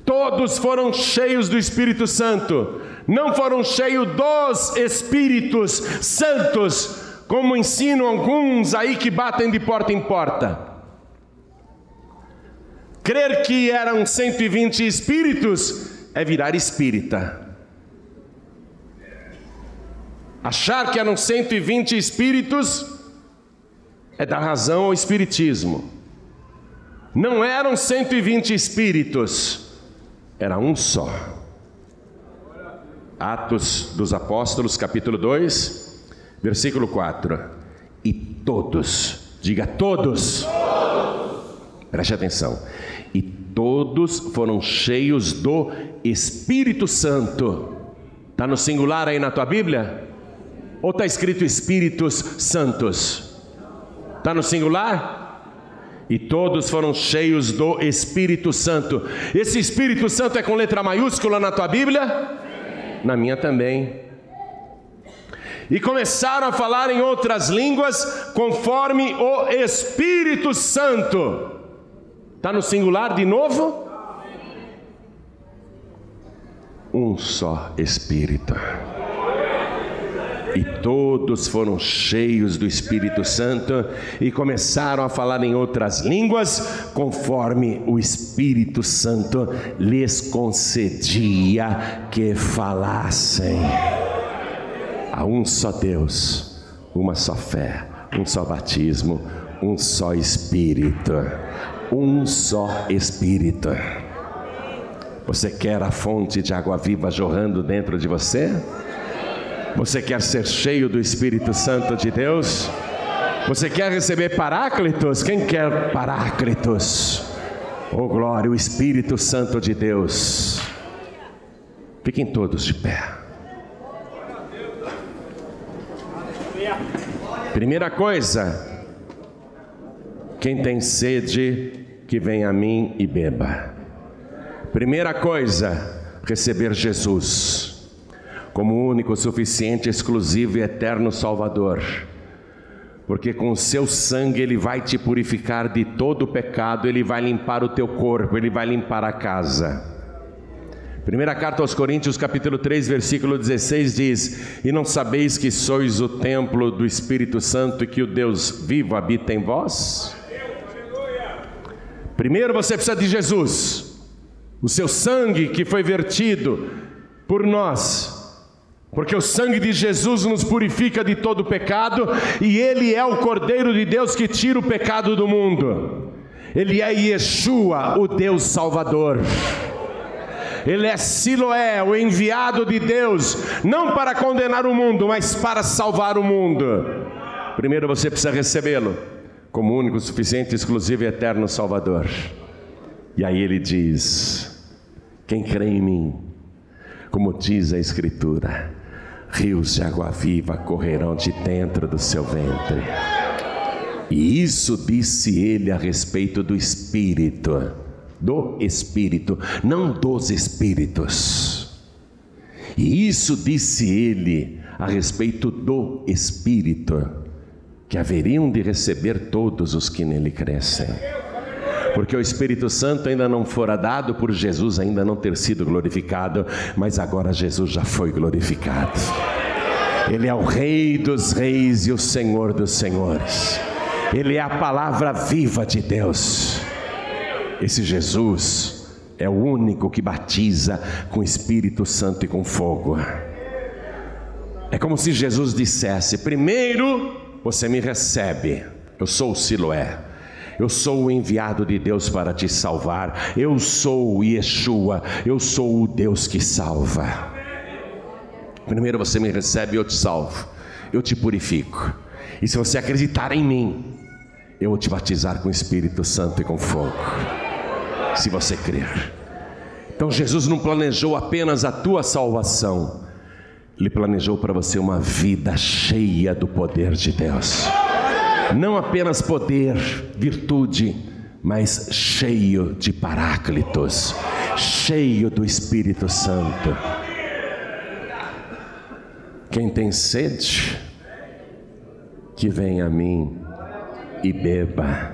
Todos foram cheios do Espírito Santo. Não foram cheios dos Espíritos Santos, como ensinam alguns aí que batem de porta em porta. Crer que eram 120 espíritos é virar espírita. Achar que eram 120 espíritos é dar razão ao espiritismo. Não eram 120 espíritos, era um só. Atos dos Apóstolos, capítulo 2, versículo 4. E todos, diga todos, preste atenção. E todos foram cheios do Espírito Santo. Está no singular aí na tua Bíblia? Ou está escrito Espíritos Santos? Está no singular? E todos foram cheios do Espírito Santo. Esse Espírito Santo é com letra maiúscula na tua Bíblia? Na minha também. E começaram a falar em outras línguas conforme o Espírito Santo. Está no singular de novo? Um só Espírito. E todos foram cheios do Espírito Santo e começaram a falar em outras línguas, conforme o Espírito Santo lhes concedia que falassem. Há um só Deus, uma só fé, um só batismo, um só Espírito. Um só Espírito. Você quer a fonte de água viva jorrando dentro de você? Você quer ser cheio do Espírito Santo de Deus? Você quer receber Paráclitos? Quem quer Paráclitos? Oh glória, o Espírito Santo de Deus. Fiquem todos de pé. Primeira coisa, quem tem sede, que venha a mim e beba. Primeira coisa, receber Jesus como único, suficiente, exclusivo e eterno Salvador, porque com o seu sangue Ele vai te purificar de todo o pecado, Ele vai limpar o teu corpo, Ele vai limpar a casa. Primeira carta aos Coríntios, capítulo 3, versículo 16 diz: e não sabeis que sois o templo do Espírito Santo e que o Deus vivo habita em vós? Primeiro você precisa de Jesus, o seu sangue que foi vertido por nós, porque o sangue de Jesus nos purifica de todo pecado, e Ele é o Cordeiro de Deus que tira o pecado do mundo. Ele é Yeshua, o Deus Salvador. Ele é Siloé, o enviado de Deus, não para condenar o mundo, mas para salvar o mundo. Primeiro você precisa recebê-lo como único, suficiente, exclusivo e eterno Salvador. E aí ele diz: quem crê em mim, como diz a Escritura, rios de água viva correrão de dentro do seu ventre. E isso disse ele a respeito do Espírito, não dos Espíritos. E isso disse ele a respeito do Espírito, que haveriam de receber todos os que nele crescem. Porque o Espírito Santo ainda não fora dado por Jesus ainda não ter sido glorificado, mas agora Jesus já foi glorificado. Ele é o Rei dos Reis e o Senhor dos Senhores. Ele é a palavra viva de Deus. Esse Jesus é o único que batiza com o Espírito Santo e com fogo. É como se Jesus dissesse: primeiro você me recebe, eu sou o Siloé, eu sou o enviado de Deus para te salvar, eu sou o Yeshua, eu sou o Deus que salva. Primeiro você me recebe e eu te salvo, eu te purifico, e se você acreditar em mim, eu vou te batizar com o Espírito Santo e com fogo, se você crer. Então Jesus não planejou apenas a tua salvação, Ele planejou para você uma vida cheia do poder de Deus. Não apenas poder, virtude, mas cheio de Paráclitos, cheio do Espírito Santo. Quem tem sede, que venha a mim e beba.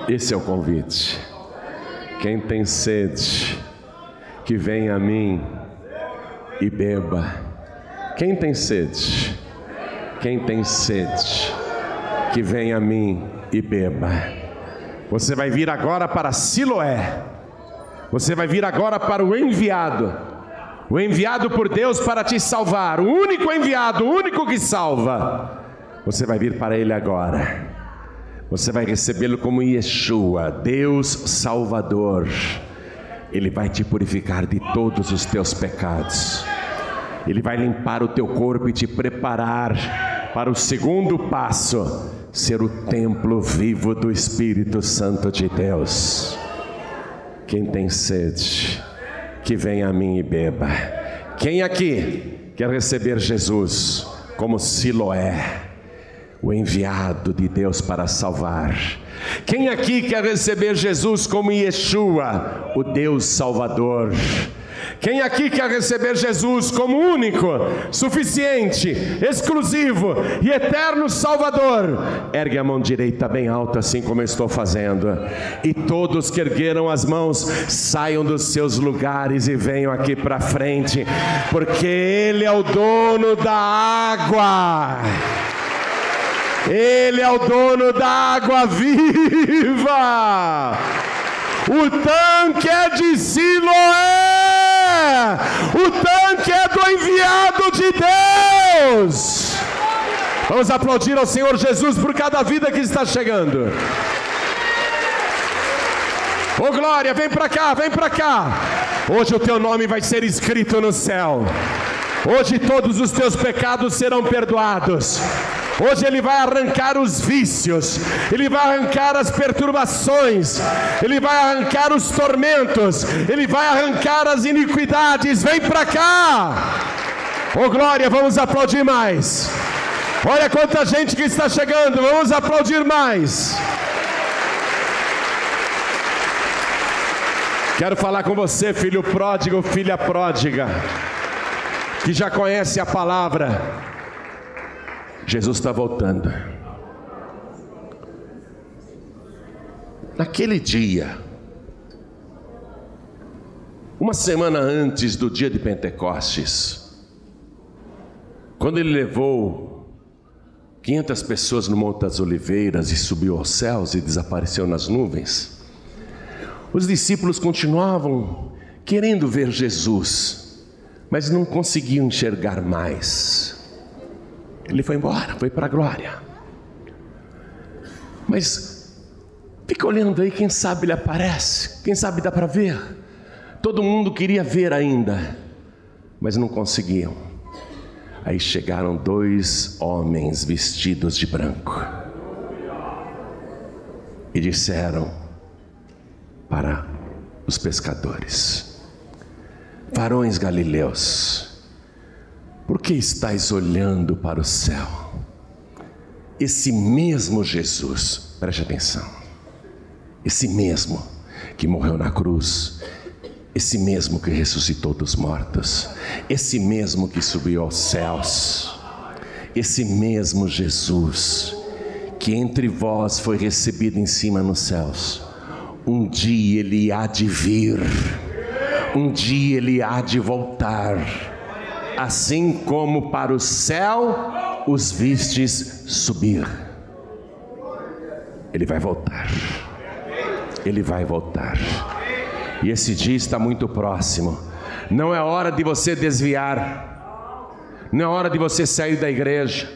Esse é o convite. Quem tem sede, que venha a mim e beba. Quem tem sede? Quem tem sede, que venha a mim e beba. Você vai vir agora para Siloé. Você vai vir agora para o enviado por Deus para te salvar, o único enviado, o único que salva. Você vai vir para Ele agora. Você vai recebê-lo como Yeshua, Deus Salvador. Ele vai te purificar de todos os teus pecados. Ele vai limpar o teu corpo e te preparar para o segundo passo, ser o templo vivo do Espírito Santo de Deus. Quem tem sede, que venha a mim e beba. Quem aqui quer receber Jesus como Siloé, o enviado de Deus para salvar. Quem aqui quer receber Jesus como Yeshua, o Deus Salvador? Quem aqui quer receber Jesus como único, suficiente, exclusivo e eterno Salvador? Ergue a mão direita bem alta, assim como eu estou fazendo. E todos que ergueram as mãos, saiam dos seus lugares e venham aqui para frente, porque Ele é o dono da água. Ele é o dono da água viva. O tanque é de Siloé. O tanque é do enviado de Deus. Vamos aplaudir ao Senhor Jesus por cada vida que está chegando. Ô glória, vem para cá, vem para cá. Hoje o teu nome vai ser escrito no céu. Hoje todos os teus pecados serão perdoados. Hoje Ele vai arrancar os vícios, Ele vai arrancar as perturbações, Ele vai arrancar os tormentos, Ele vai arrancar as iniquidades. Vem para cá. Ô glória, vamos aplaudir mais. Olha quanta gente que está chegando, vamos aplaudir mais. Quero falar com você, filho pródigo, filha pródiga, que já conhece a palavra. Jesus está voltando. Naquele dia, uma semana antes do dia de Pentecostes, quando Ele levou 500 pessoas no Monte das Oliveiras e subiu aos céus e desapareceu nas nuvens, os discípulos continuavam querendo ver Jesus, mas não conseguiam enxergar mais. Ele foi embora, foi para a glória. Mas fica olhando aí, quem sabe Ele aparece, quem sabe dá para ver. Todo mundo queria ver ainda, mas não conseguiam. Aí chegaram 2 homens vestidos de branco e disseram para os pescadores: varões galileus, por que estáis olhando para o céu? Esse mesmo Jesus, preste atenção, esse mesmo que morreu na cruz, esse mesmo que ressuscitou dos mortos, esse mesmo que subiu aos céus, esse mesmo Jesus que entre vós foi recebido em cima nos céus, um dia Ele há de vir, um dia Ele há de voltar. Assim como para o céu os vistes subir, Ele vai voltar. Ele vai voltar. E esse dia está muito próximo. Não é hora de você desviar, não é hora de você sair da igreja,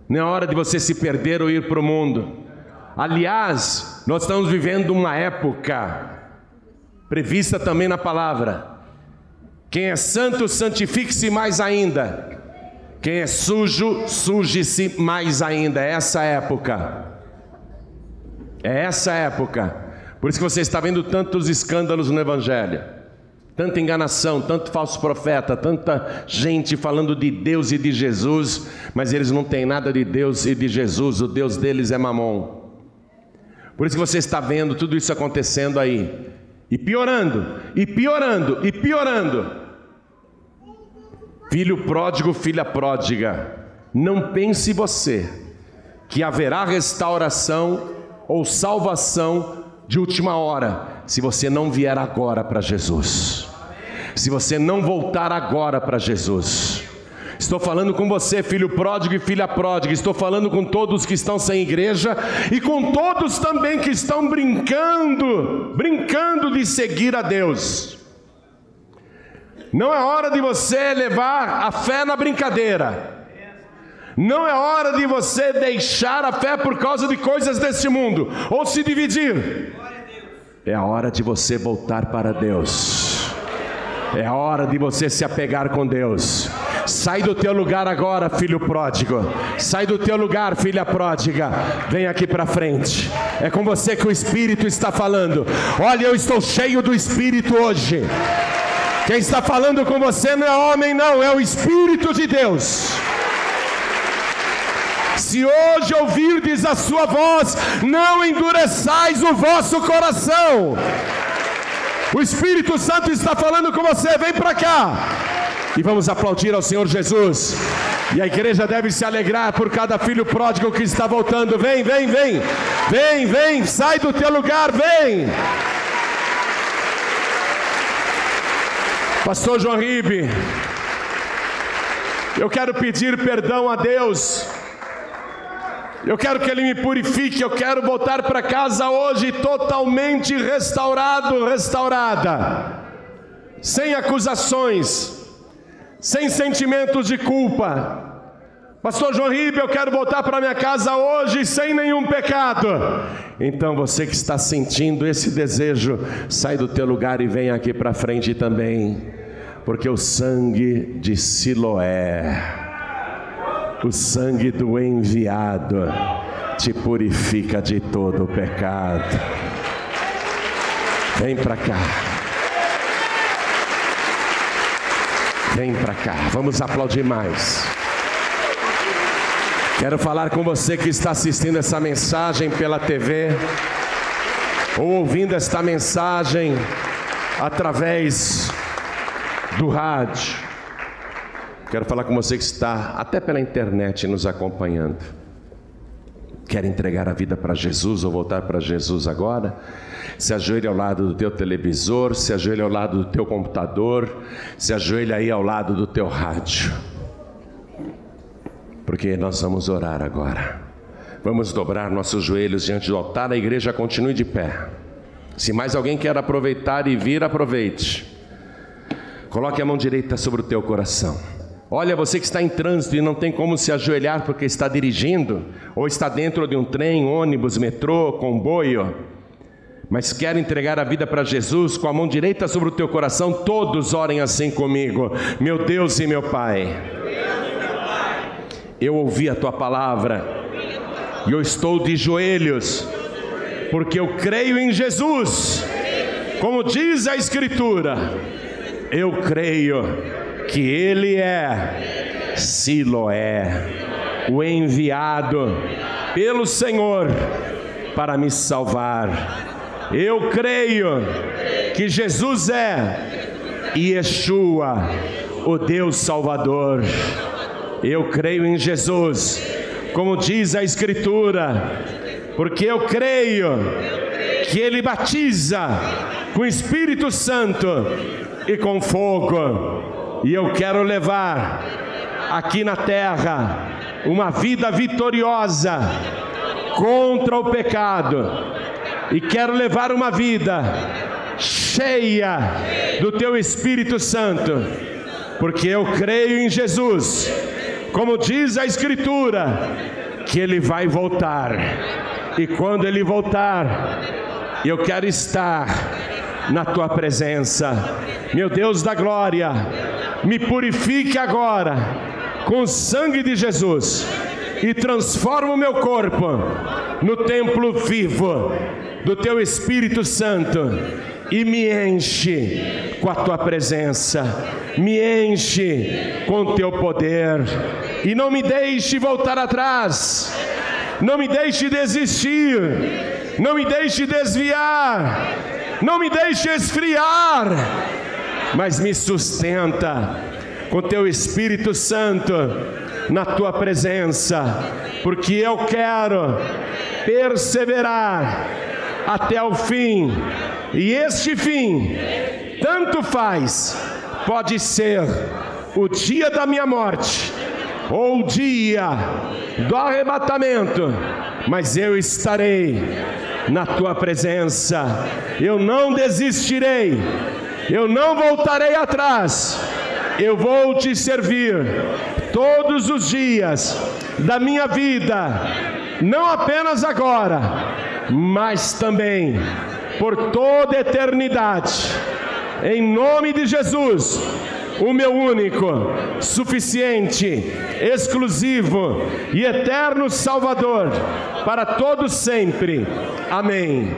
não é hora de você se perder ou ir para o mundo. Aliás, nós estamos vivendo uma época prevista também na palavra: quem é santo, santifique-se mais ainda. Quem é sujo, suje-se mais ainda. É essa época. É essa época. Por isso que você está vendo tantos escândalos no Evangelho. Tanta enganação, tanto falso profeta, tanta gente falando de Deus e de Jesus, mas eles não têm nada de Deus e de Jesus. O Deus deles é Mamon. Por isso que você está vendo tudo isso acontecendo aí. E piorando, e piorando, e piorando. Filho pródigo, filha pródiga, não pense você que haverá restauração ou salvação de última hora, se você não vier agora para Jesus, se você não voltar agora para Jesus. Estou falando com você, filho pródigo e filha pródiga. Estou falando com todos que estão sem igreja e com todos também que estão brincando de seguir a Deus. Não é hora de você levar a fé na brincadeira. Não é hora de você deixar a fé por causa de coisas deste mundo ou se dividir. É a hora de você voltar para Deus. É a hora de você se apegar com Deus. Sai do teu lugar agora, filho pródigo. Sai do teu lugar, filha pródiga. Vem aqui para frente. É com você que o Espírito está falando. Olha, eu estou cheio do Espírito hoje. Quem está falando com você não é homem, não, é o Espírito de Deus. Se hoje ouvirdes a sua voz, não endureçais o vosso coração. O Espírito Santo está falando com você, vem para cá. E vamos aplaudir ao Senhor Jesus. E a igreja deve se alegrar por cada filho pródigo que está voltando. Vem, vem, vem. Vem, vem, sai do teu lugar, vem. Pastor João Ribe, eu quero pedir perdão a Deus. Eu quero que Ele me purifique. Eu quero voltar para casa hoje totalmente restaurado, restaurada, sem acusações, sem sentimentos de culpa. Pastor João Ribe, eu quero voltar para minha casa hoje sem nenhum pecado. Então você que está sentindo esse desejo, sai do teu lugar e vem aqui para frente também, porque o sangue de Siloé, o sangue do enviado, te purifica de todo o pecado. Vem para cá. Vem para cá, vamos aplaudir mais. Quero falar com você que está assistindo essa mensagem pela TV, ou ouvindo esta mensagem através do rádio. Quero falar com você que está até pela internet nos acompanhando. Quer entregar a vida para Jesus ou voltar para Jesus agora? Se ajoelhe ao lado do teu televisor, se ajoelhe ao lado do teu computador, se ajoelhe aí ao lado do teu rádio, porque nós vamos orar agora. Vamos dobrar nossos joelhos diante do altar. A igreja continue de pé. Se mais alguém quer aproveitar e vir, aproveite. Coloque a mão direita sobre o teu coração. Olha, você que está em trânsito e não tem como se ajoelhar porque está dirigindo, ou está dentro de um trem, ônibus, metrô, comboio, mas quer entregar a vida para Jesus, com a mão direita sobre o teu coração, todos orem assim comigo. Meu Deus e meu Pai, eu ouvi a tua palavra e eu estou de joelhos, porque eu creio em Jesus, como diz a Escritura. Eu creio que Ele é Siloé, o enviado pelo Senhor para me salvar. Eu creio que Jesus é Yeshua, o Deus Salvador. Eu creio em Jesus, como diz a Escritura, porque eu creio que Ele batiza com o Espírito Santo e com fogo. E eu quero levar aqui na terra uma vida vitoriosa contra o pecado, e quero levar uma vida cheia do teu Espírito Santo, porque eu creio em Jesus, como diz a Escritura, que Ele vai voltar, e quando Ele voltar, eu quero estar na tua presença. Meu Deus da glória, me purifique agora com o sangue de Jesus e transforma o meu corpo no templo vivo do teu Espírito Santo, e me enche com a tua presença, me enche com o teu poder, e não me deixe voltar atrás, não me deixe desistir, não me deixe desviar, não me deixe esfriar, mas me sustenta com teu Espírito Santo na tua presença, porque eu quero perseverar até o fim, e este fim, tanto faz, pode ser o dia da minha morte, ou o dia do arrebatamento, mas eu estarei na tua presença, eu não desistirei, eu não voltarei atrás, eu vou te servir todos os dias da minha vida, não apenas agora, mas também por toda a eternidade, em nome de Jesus, o meu único, suficiente, exclusivo e eterno Salvador, para todos sempre. Amém.